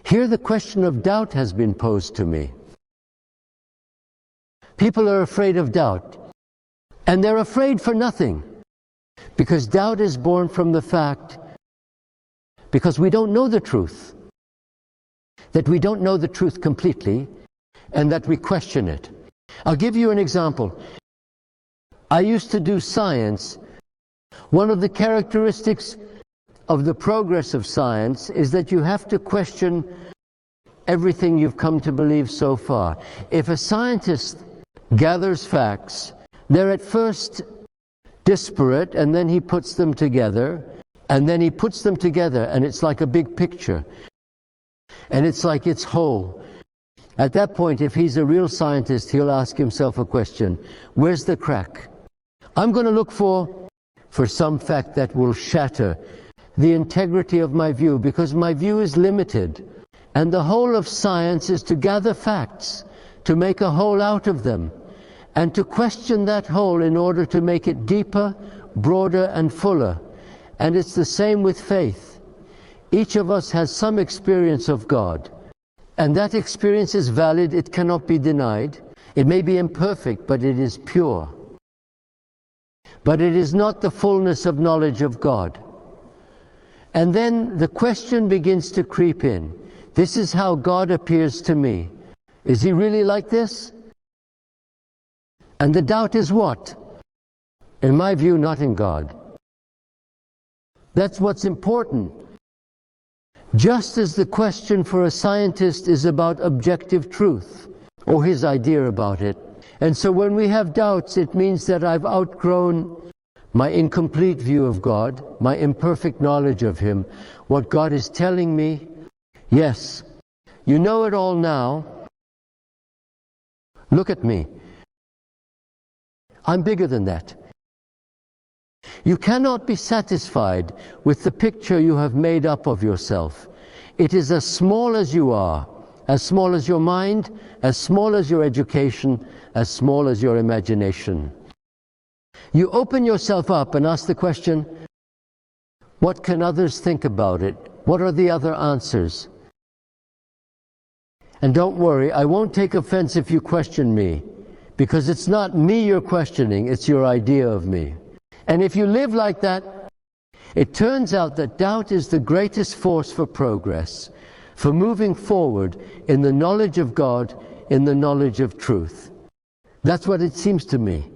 Here the question of doubt has been posed to me. People are afraid of doubt, and they're afraid for nothing, because doubt is born from the fact, because we don't know the truth, that we don't know the truth completely, and that we question it. I'll give you an example. I used to do science. One of the characteristics of the progress of science is that you have to question everything you've come to believe so far. If a scientist gathers facts, they're at first disparate, and then he puts them together, and it's like a big picture, and it's like it's whole. At that point, if he's a real scientist, he'll ask himself a question: where's the crack? I'm going to look for some fact that will shatter the integrity of my view, because my view is limited. And the whole of science is to gather facts, to make a whole out of them, and to question that whole in order to make it deeper, broader, and fuller. And it's the same with faith. Each of us has some experience of God, and that experience is valid. It cannot be denied. It may be imperfect, but it is pure. But it is not the fullness of knowledge of God. And then the question begins to creep in. This is how God appears to me. Is he really like this? And the doubt is what? In my view, not in God. That's what's important. Just as the question for a scientist is about objective truth, or his idea about it. And so when we have doubts, it means that I've outgrown my incomplete view of God, my imperfect knowledge of Him. What God is telling me, yes, you know it all now. Look at me. I'm bigger than that. You cannot be satisfied with the picture you have made up of yourself. It is as small as you are, as small as your mind, as small as your education, as small as your imagination. You open yourself up and ask the question, what can others think about it? What are the other answers? And don't worry, I won't take offense if you question me, because it's not me you're questioning, it's your idea of me. And if you live like that, it turns out that doubt is the greatest force for progress, for moving forward in the knowledge of God, in the knowledge of truth. That's what it seems to me.